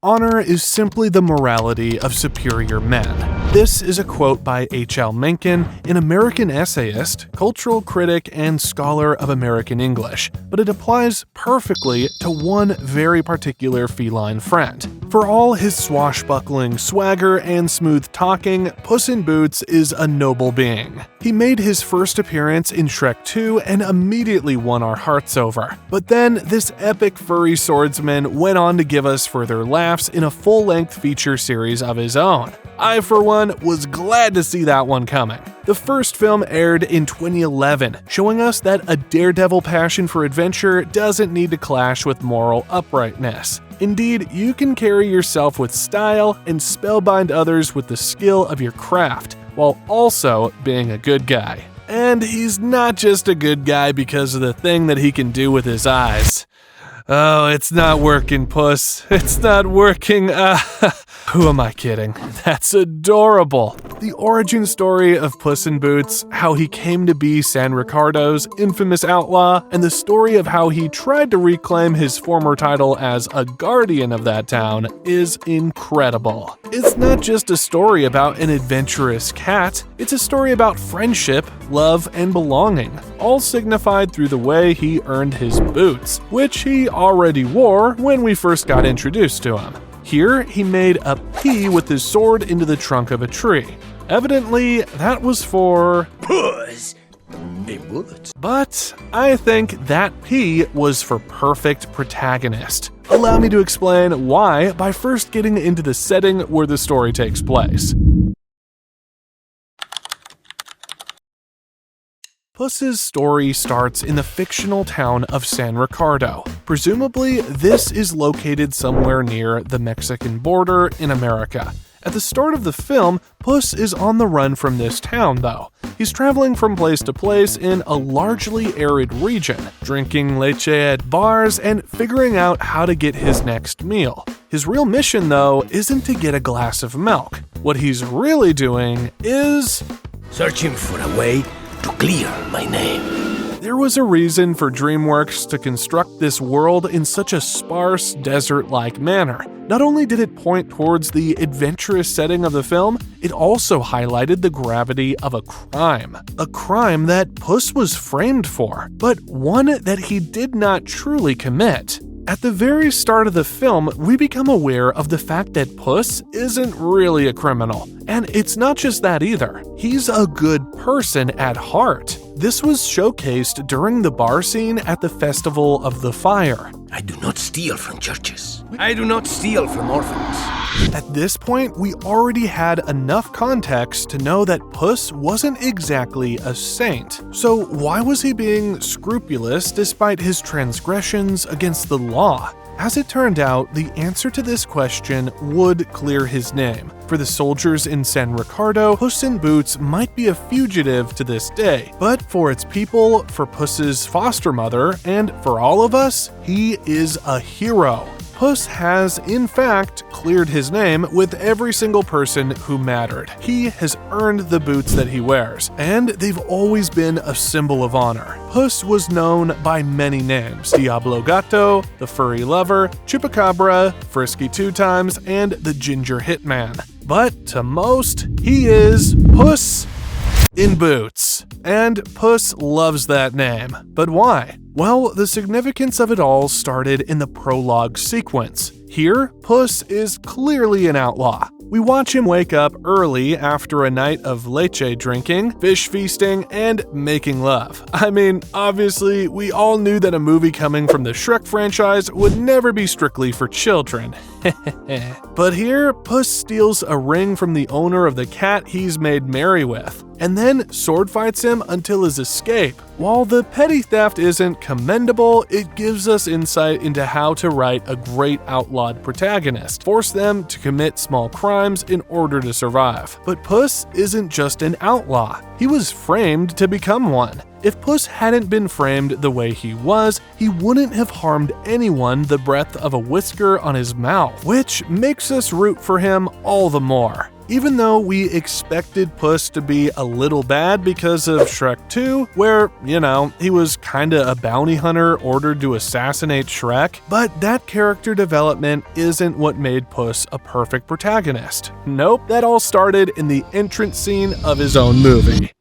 honor is simply the morality of superior men. This is a quote by H.L. Mencken, an American essayist, cultural critic, and scholar of American English, but it applies perfectly to one very particular feline friend. For all his swashbuckling swagger and smooth talking, Puss in Boots is a noble being. He made his first appearance in Shrek 2 and immediately won our hearts over. But then, this epic furry swordsman went on to give us further laughs in a full-length feature series of his own. I, for one, was glad to see that one coming. The first film aired in 2011, showing us that a daredevil passion for adventure doesn't need to clash with moral uprightness. Indeed, you can carry yourself with style and spellbind others with the skill of your craft, while also being a good guy. And he's not just a good guy because of the thing that he can do with his eyes. Oh, it's not working, Puss. It's not working. Who am I kidding? That's adorable. The origin story of Puss in Boots, how he came to be San Ricardo's infamous outlaw, and the story of how he tried to reclaim his former title as a guardian of that town is incredible. It's not just a story about an adventurous cat, it's a story about friendship, love, and belonging, all signified through the way he earned his boots, which he already wore when we first got introduced to him. Here, he made a P with his sword into the trunk of a tree. Evidently, that was for Puss in Boots. But I think that P was for perfect protagonist. Allow me to explain why by first getting into the setting where the story takes place. Puss's story starts in the fictional town of San Ricardo. Presumably, this is located somewhere near the Mexican border in America. At the start of the film, Puss is on the run from this town, though. He's traveling from place to place in a largely arid region, drinking leche at bars and figuring out how to get his next meal. His real mission, though, isn't to get a glass of milk. What he's really doing is searching for a way to clear my name. There was a reason for DreamWorks to construct this world in such a sparse, desert-like manner. Not only did it point towards the adventurous setting of the film, it also highlighted the gravity of a crime. A crime that Puss was framed for, but one that he did not truly commit. At the very start of the film, we become aware of the fact that Puss isn't really a criminal. And it's not just that either. He's a good person at heart. This was showcased during the bar scene at the Festival of the Fire. I do not steal from churches. I do not steal from orphans. At this point, we already had enough context to know that Puss wasn't exactly a saint. So why was he being scrupulous despite his transgressions against the law? As it turned out, the answer to this question would clear his name. For the soldiers in San Ricardo, Puss in Boots might be a fugitive to this day, but for its people, for Puss's foster mother, and for all of us, he is a hero. Puss has, in fact, cleared his name with every single person who mattered. He has earned the boots that he wears, and they've always been a symbol of honor. Puss was known by many names: Diablo Gato, the Furry Lover, Chupacabra, Frisky Two Times, and the Ginger Hitman. But to most, he is Puss in Boots. And Puss loves that name. But why? Well, the significance of it all started in the prologue sequence. Here, Puss is clearly an outlaw. We watch him wake up early after a night of leche drinking, fish feasting, and making love. I mean, obviously, we all knew that a movie coming from the Shrek franchise would never be strictly for children. But here, Puss steals a ring from the owner of the cat he's made merry with, and then sword fights him until his escape. While the petty theft isn't commendable, it gives us insight into how to write a great outlawed protagonist, force them to commit small crimes in order to survive. But Puss isn't just an outlaw, he was framed to become one. If Puss hadn't been framed the way he was, he wouldn't have harmed anyone the breadth of a whisker on his mouth, which makes us root for him all the more. even though we expected Puss to be a little bad because of Shrek 2, where, he was kinda a bounty hunter ordered to assassinate Shrek, but that character development isn't what made Puss a perfect protagonist. Nope, that all started in the entrance scene of his own movie.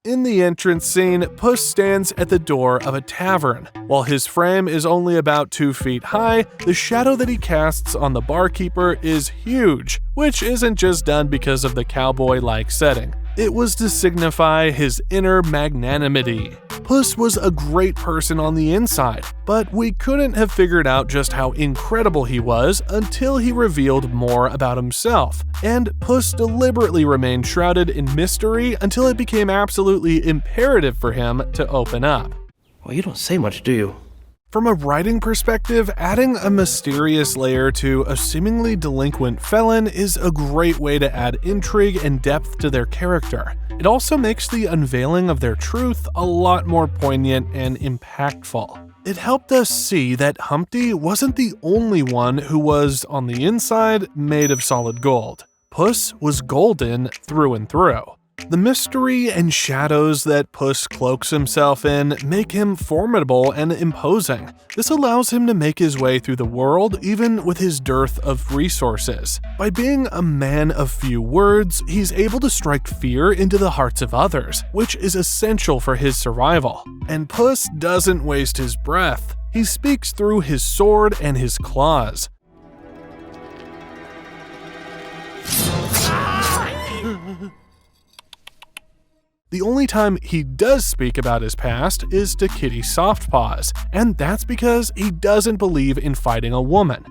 In the entrance scene, Puss stands at the door of a tavern. While his frame is only about 2 feet high, the shadow that he casts on the barkeeper is huge, which isn't just done because of the cowboy-like setting. It was to signify his inner magnanimity. Puss was a great person on the inside, but we couldn't have figured out just how incredible he was until he revealed more about himself, and Puss deliberately remained shrouded in mystery until it became absolutely imperative for him to open up. Well, you don't say much, do you? From a writing perspective, adding a mysterious layer to a seemingly delinquent felon is a great way to add intrigue and depth to their character. It also makes the unveiling of their truth a lot more poignant and impactful. It helped us see that Humpty wasn't the only one who was, on the inside, made of solid gold. Puss was golden through and through. The mystery and shadows that Puss cloaks himself in make him formidable and imposing. This allows him to make his way through the world even with his dearth of resources. By being a man of few words, he's able to strike fear into the hearts of others, which is essential for his survival. And Puss doesn't waste his breath. He speaks through his sword and his claws. The only time he does speak about his past is to Kitty Softpaws, and that's because he doesn't believe in fighting a woman.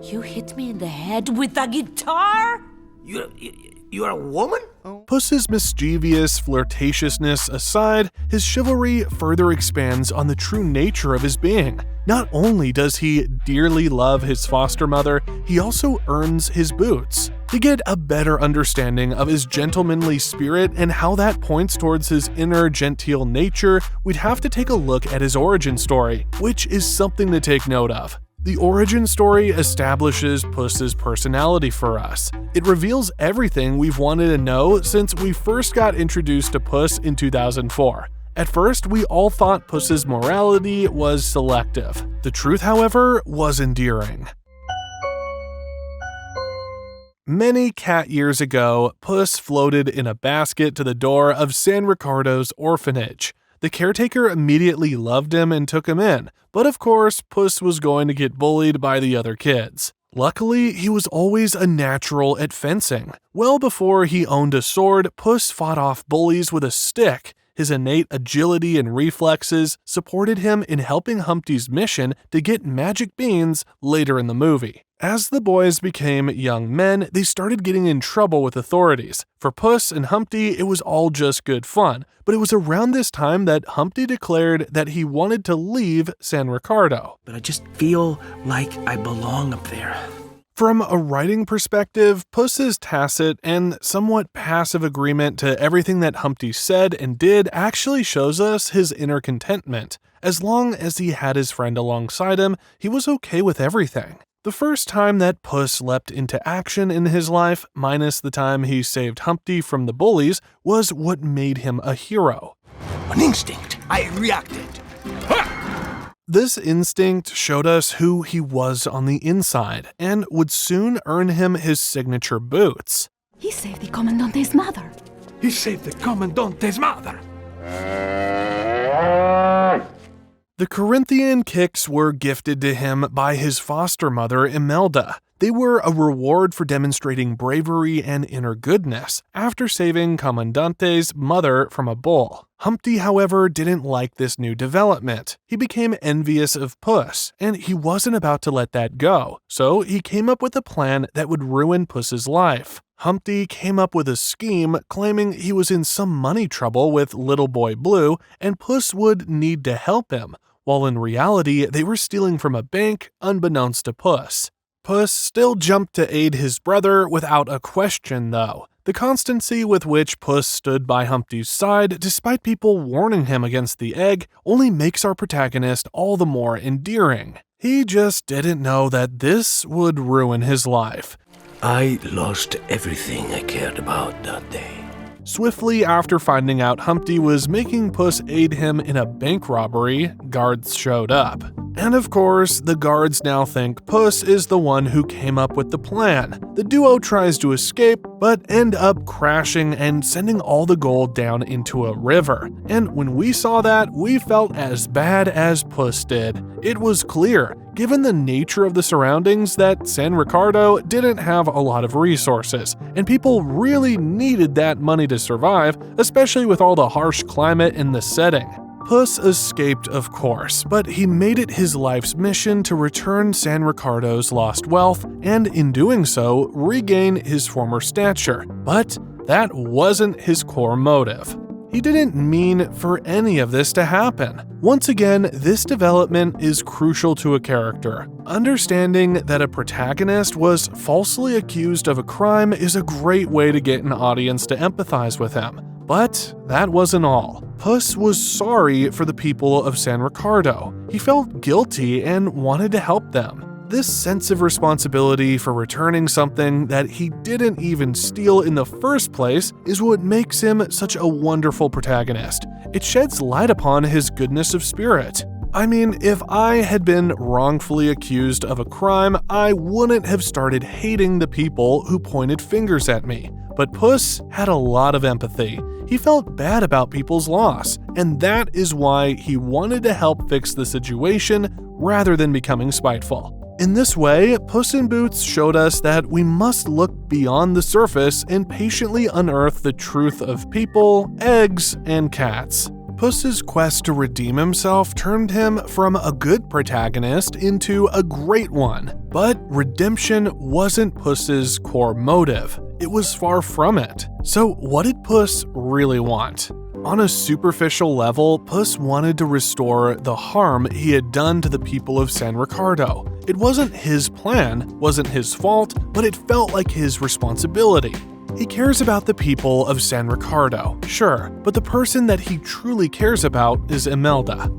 You hit me in the head with a guitar? You're a woman? Puss's mischievous flirtatiousness aside, his chivalry further expands on the true nature of his being. Not only does he dearly love his foster mother, he also earns his boots. To get a better understanding of his gentlemanly spirit and how that points towards his inner genteel nature, we'd have to take a look at his origin story, which is something to take note of. The origin story establishes Puss's personality for us. It reveals everything we've wanted to know since we first got introduced to Puss in 2004. At first, we all thought Puss's morality was selective. The truth, however, was endearing. Many cat years ago, Puss floated in a basket to the door of San Ricardo's orphanage. The caretaker immediately loved him and took him in, but of course, Puss was going to get bullied by the other kids. Luckily, he was always a natural at fencing. Well before he owned a sword, Puss fought off bullies with a stick. His innate agility and reflexes supported him in helping Humpty's mission to get magic beans later in the movie. As the boys became young men, they started getting in trouble with authorities. For Puss and Humpty, it was all just good fun, but it was around this time that Humpty declared that he wanted to leave San Ricardo. But I just feel like I belong up there. From a writing perspective, Puss's tacit and somewhat passive agreement to everything that Humpty said and did actually shows us his inner contentment. As long as he had his friend alongside him, he was okay with everything. The first time that Puss leapt into action in his life, minus the time he saved Humpty from the bullies, was what made him a hero. An instinct. I reacted. This instinct showed us who he was on the inside, and would soon earn him his signature boots. He saved the Commandante's mother. He saved the Commandante's mother. The Corinthian kicks were gifted to him by his foster mother, Imelda. They were a reward for demonstrating bravery and inner goodness after saving Commandante's mother from a bull. Humpty, however, didn't like this new development. He became envious of Puss, and he wasn't about to let that go, so he came up with a plan that would ruin Puss's life. Humpty came up with a scheme claiming he was in some money trouble with Little Boy Blue, and Puss would need to help him, while in reality they were stealing from a bank unbeknownst to Puss. Puss still jumped to aid his brother without a question, though. The constancy with which Puss stood by Humpty's side, despite people warning him against the egg, only makes our protagonist all the more endearing. He just didn't know that this would ruin his life. I lost everything I cared about that day. Swiftly after finding out Humpty was making Puss aid him in a bank robbery, guards showed up. And of course, the guards now think Puss is the one who came up with the plan. The duo tries to escape, but end up crashing and sending all the gold down into a river. And when we saw that, we felt as bad as Puss did. It was clear, given the nature of the surroundings, that San Ricardo didn't have a lot of resources, and people really needed that money to survive, especially with all the harsh climate in the setting. Puss escaped, of course, but he made it his life's mission to return San Ricardo's lost wealth and, in doing so, regain his former stature. But that wasn't his core motive. He didn't mean for any of this to happen. Once again, this development is crucial to a character. Understanding that a protagonist was falsely accused of a crime is a great way to get an audience to empathize with him. But that wasn't all. Puss was sorry for the people of San Ricardo. He felt guilty and wanted to help them. This sense of responsibility for returning something that he didn't even steal in the first place is what makes him such a wonderful protagonist. It sheds light upon his goodness of spirit. I mean, if I had been wrongfully accused of a crime, I wouldn't have started hating the people who pointed fingers at me. But Puss had a lot of empathy. He felt bad about people's loss, and that is why he wanted to help fix the situation rather than becoming spiteful. In this way, Puss in Boots showed us that we must look beyond the surface and patiently unearth the truth of people, eggs, and cats. Puss's quest to redeem himself turned him from a good protagonist into a great one. But redemption wasn't Puss's core motive. It was far from it. So what did Puss really want? On a superficial level, Puss wanted to restore the harm he had done to the people of San Ricardo. It wasn't his plan, wasn't his fault, but it felt like his responsibility. He cares about the people of San Ricardo, sure, but the person that he truly cares about is Imelda.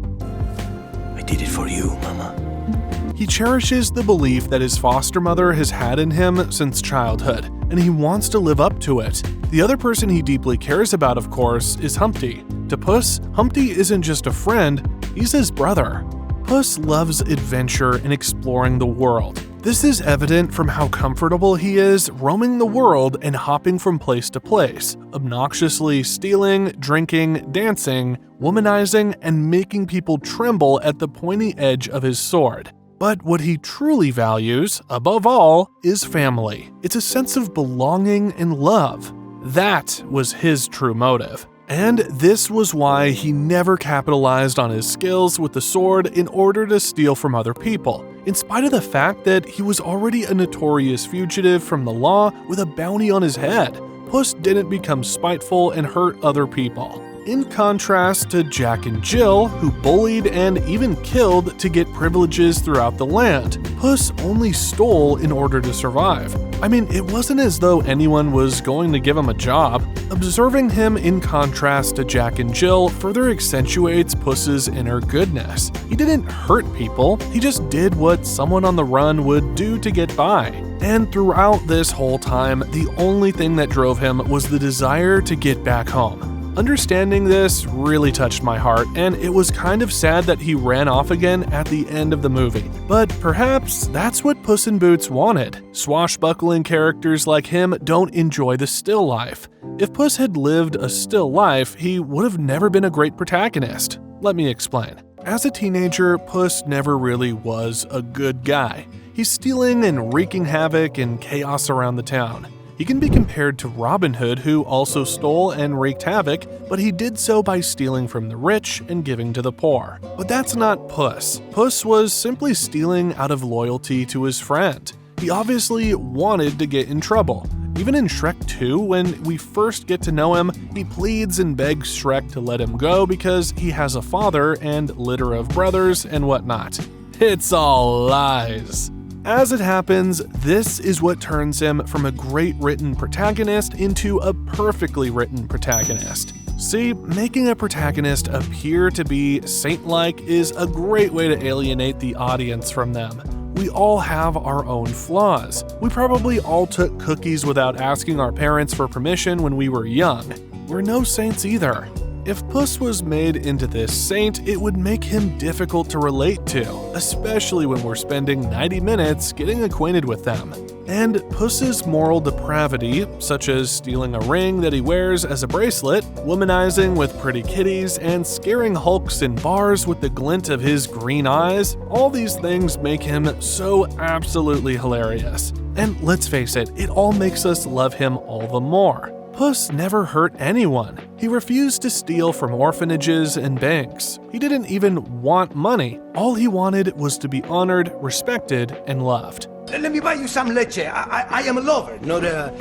I did it for you, Mama. He cherishes the belief that his foster mother has had in him since childhood, and he wants to live up to it. The other person he deeply cares about, of course, is Humpty. To Puss, Humpty isn't just a friend, he's his brother. Puss loves adventure and exploring the world. This is evident from how comfortable he is roaming the world and hopping from place to place, obnoxiously stealing, drinking, dancing, womanizing, and making people tremble at the pointy edge of his sword. But what he truly values, above all, is family. It's a sense of belonging and love. That was his true motive. And this was why he never capitalized on his skills with the sword in order to steal from other people, in spite of the fact that he was already a notorious fugitive from the law with a bounty on his head. Puss didn't become spiteful and hurt other people. In contrast to Jack and Jill, who bullied and even killed to get privileges throughout the land, Puss only stole in order to survive. I mean, it wasn't as though anyone was going to give him a job. Observing him in contrast to Jack and Jill further accentuates Puss's inner goodness. He didn't hurt people, he just did what someone on the run would do to get by. And throughout this whole time, the only thing that drove him was the desire to get back home. Understanding this really touched my heart, and it was kind of sad that he ran off again at the end of the movie. But perhaps that's what Puss in Boots wanted. Swashbuckling characters like him don't enjoy the still life. If Puss had lived a still life, he would have never been a great protagonist. Let me explain. As a teenager, Puss never really was a good guy. He's stealing and wreaking havoc and chaos around the town. He can be compared to Robin Hood, who also stole and wreaked havoc, but he did so by stealing from the rich and giving to the poor. But that's not Puss. Puss was simply stealing out of loyalty to his friend. He obviously wanted to get in trouble. Even in Shrek 2, when we first get to know him, he pleads and begs Shrek to let him go because he has a father and litter of brothers and whatnot. It's all lies. As it happens, this is what turns him from a great written protagonist into a perfectly written protagonist. See, making a protagonist appear to be saint-like is a great way to alienate the audience from them. We all have our own flaws. We probably all took cookies without asking our parents for permission when we were young. We're no saints either. If Puss was made into this saint, it would make him difficult to relate to, especially when we're spending 90 minutes getting acquainted with them. And Puss's moral depravity, such as stealing a ring that he wears as a bracelet, womanizing with pretty kitties, and scaring hulks in bars with the glint of his green eyes, all these things make him so absolutely hilarious. And let's face it, it all makes us love him all the more. Puss never hurt anyone. He refused to steal from orphanages and banks. He didn't even want money. All he wanted was to be honored, respected, and loved. Let me buy you some leche. I am a lover, not a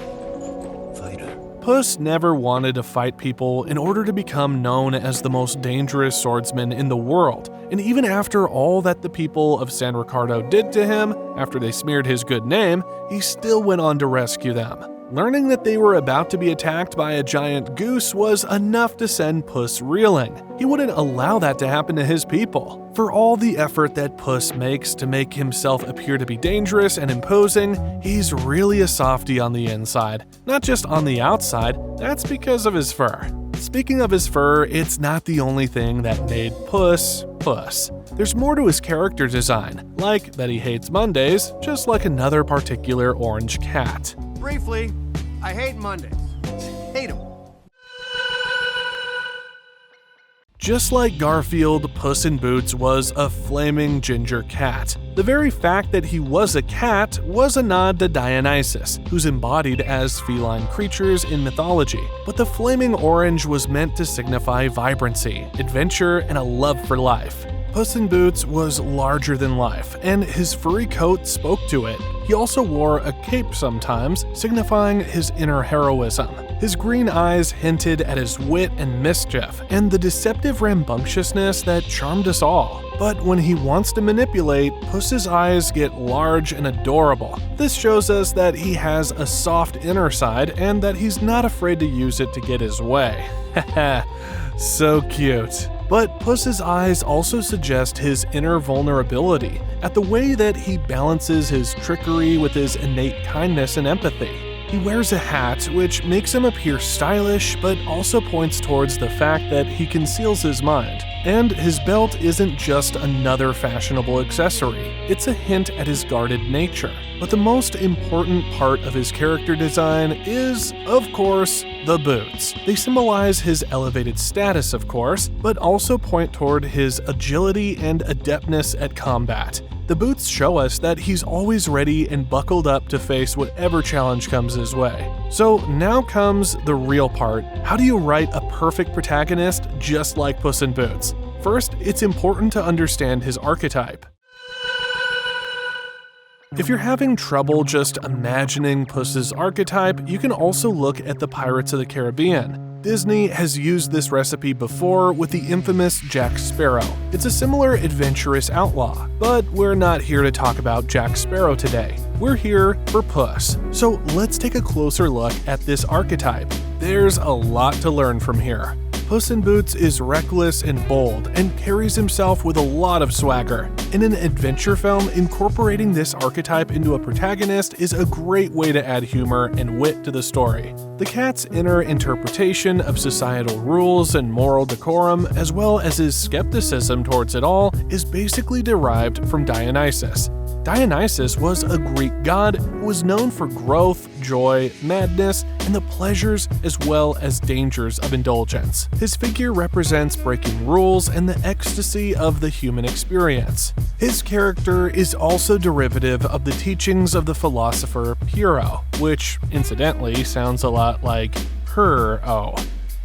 fighter. Puss never wanted to fight people in order to become known as the most dangerous swordsman in the world. And even after all that the people of San Ricardo did to him, after they smeared his good name, he still went on to rescue them. Learning that they were about to be attacked by a giant goose was enough to send Puss reeling. He wouldn't allow that to happen to his people. For all the effort that Puss makes to make himself appear to be dangerous and imposing, he's really a softie on the inside. Not just on the outside, that's because of his fur. Speaking of his fur, it's not the only thing that made Puss, Puss. There's more to his character design, like that he hates Mondays, just like another particular orange cat. Briefly, I hate Mondays. Hate them. Just like Garfield, Puss in Boots was a flaming ginger cat. The very fact that he was a cat was a nod to Dionysus, who's embodied as feline creatures in mythology. But the flaming orange was meant to signify vibrancy, adventure, and a love for life. Puss in Boots was larger than life, and his furry coat spoke to it. He also wore a cape sometimes, signifying his inner heroism. His green eyes hinted at his wit and mischief, and the deceptive rambunctiousness that charmed us all. But when he wants to manipulate, Puss's eyes get large and adorable. This shows us that he has a soft inner side and that he's not afraid to use it to get his way. Haha, so cute. But Puss's eyes also suggest his inner vulnerability, at the way that he balances his trickery with his innate kindness and empathy. He wears a hat, which makes him appear stylish, but also points towards the fact that he conceals his mind. And his belt isn't just another fashionable accessory, it's a hint at his guarded nature. But the most important part of his character design is, of course, the boots. They symbolize his elevated status, of course, but also point toward his agility and adeptness at combat. The boots show us that he's always ready and buckled up to face whatever challenge comes his way. So now comes the real part. How do you write a perfect protagonist just like Puss in Boots? First, it's important to understand his archetype. If you're having trouble just imagining Puss's archetype, you can also look at the Pirates of the Caribbean. Disney has used this recipe before with the infamous Jack Sparrow. It's a similar adventurous outlaw, but we're not here to talk about Jack Sparrow today. We're here for Puss. So let's take a closer look at this archetype. There's a lot to learn from here. Puss in Boots is reckless and bold and carries himself with a lot of swagger. In an adventure film, incorporating this archetype into a protagonist is a great way to add humor and wit to the story. The cat's inner interpretation of societal rules and moral decorum, as well as his skepticism towards it all, is basically derived from Dionysus. Dionysus was a Greek god who was known for growth, joy, madness, and the pleasures as well as dangers of indulgence. His figure represents breaking rules and the ecstasy of the human experience. His character is also derivative of the teachings of the philosopher Pyrrho, which incidentally sounds a lot like Purr-o.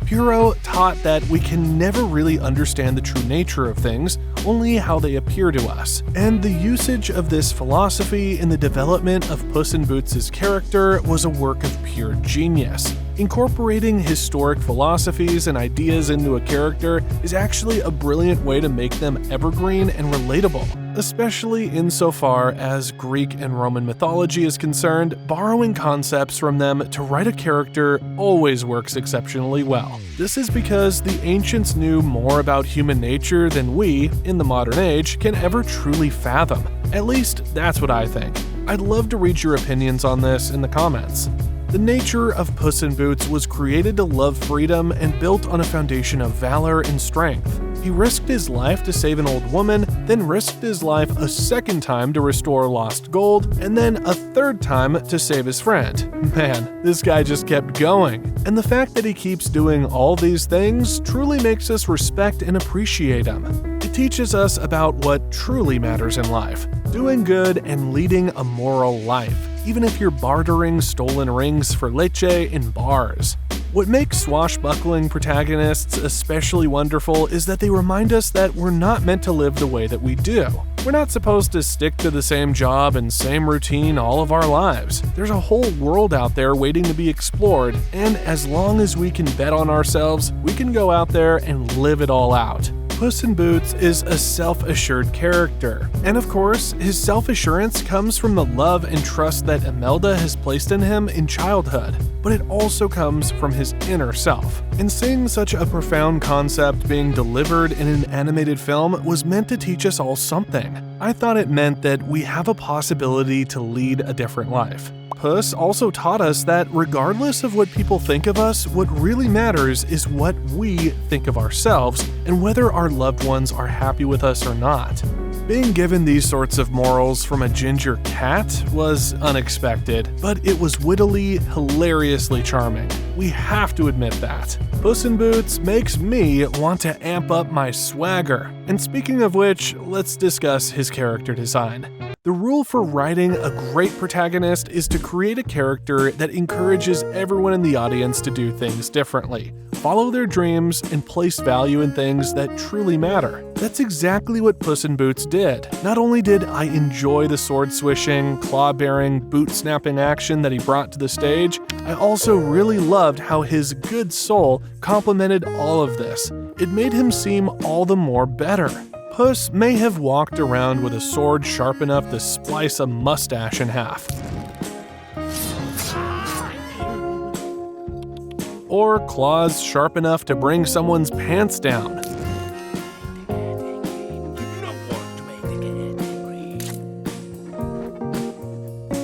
Pyrrho taught that we can never really understand the true nature of things, only how they appear to us. And the usage of this philosophy in the development of Puss in Boots' character was a work of pure genius. Incorporating historic philosophies and ideas into a character is actually a brilliant way to make them evergreen and relatable. Especially insofar as Greek and Roman mythology is concerned, borrowing concepts from them to write a character always works exceptionally well. This is because the ancients knew more about human nature than we, in the modern age, can ever truly fathom. At least, that's what I think. I'd love to read your opinions on this in the comments. The nature of Puss in Boots was created to love freedom and built on a foundation of valor and strength. He risked his life to save an old woman, then risked his life a second time to restore lost gold, and then a third time to save his friend. Man, this guy just kept going. And the fact that he keeps doing all these things truly makes us respect and appreciate him. It teaches us about what truly matters in life, doing good and leading a moral life, even if you're bartering stolen rings for leche in bars. What makes swashbuckling protagonists especially wonderful is that they remind us that we're not meant to live the way that we do. We're not supposed to stick to the same job and same routine all of our lives. There's a whole world out there waiting to be explored, and as long as we can bet on ourselves, we can go out there and live it all out. Puss in Boots is a self-assured character, and of course, his self-assurance comes from the love and trust that Imelda has placed in him in childhood, but it also comes from his inner self. And seeing such a profound concept being delivered in an animated film was meant to teach us all something. I thought it meant that we have a possibility to lead a different life. Puss also taught us that regardless of what people think of us, what really matters is what we think of ourselves and whether our loved ones are happy with us or not. Being given these sorts of morals from a ginger cat was unexpected, but it was wittily, hilariously charming. We have to admit that. Puss in Boots makes me want to amp up my swagger. And speaking of which, let's discuss his character design. The rule for writing a great protagonist is to create a character that encourages everyone in the audience to do things differently, follow their dreams, and place value in things that truly matter. That's exactly what Puss in Boots did. Not only did I enjoy the sword swishing, claw-bearing, boot-snapping action that he brought to the stage, I also really loved how his good soul complemented all of this. It made him seem all the more better. Puss may have walked around with a sword sharp enough to splice a mustache in half, or claws sharp enough to bring someone's pants down.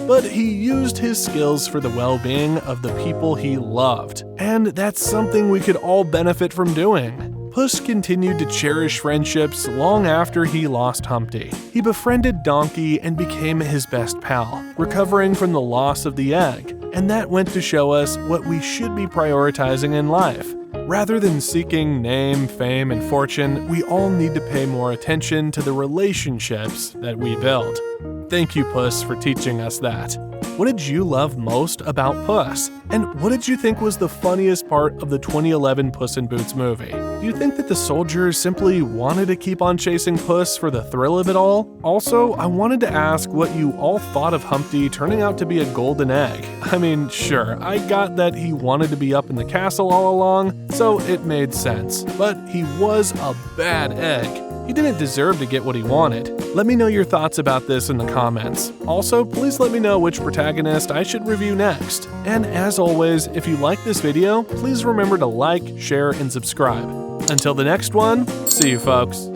But he used his skills for the well-being of the people he loved, and that's something we could all benefit from doing. Puss continued to cherish friendships long after he lost Humpty. He befriended Donkey and became his best pal, recovering from the loss of the egg, and that went to show us what we should be prioritizing in life. Rather than seeking name, fame, and fortune, we all need to pay more attention to the relationships that we build. Thank you, Puss, for teaching us that. What did you love most about Puss? And what did you think was the funniest part of the 2011 Puss in Boots movie? Do you think that the soldiers simply wanted to keep on chasing Puss for the thrill of it all? Also, I wanted to ask what you all thought of Humpty turning out to be a golden egg. I mean, sure, I got that he wanted to be up in the castle all along, so it made sense. But he was a bad egg. He didn't deserve to get what he wanted. Let me know your thoughts about this in the comments. Also, please let me know which protagonist I should review next. And as always, if you like this video, please remember to like, share, and subscribe. Until the next one, see you folks.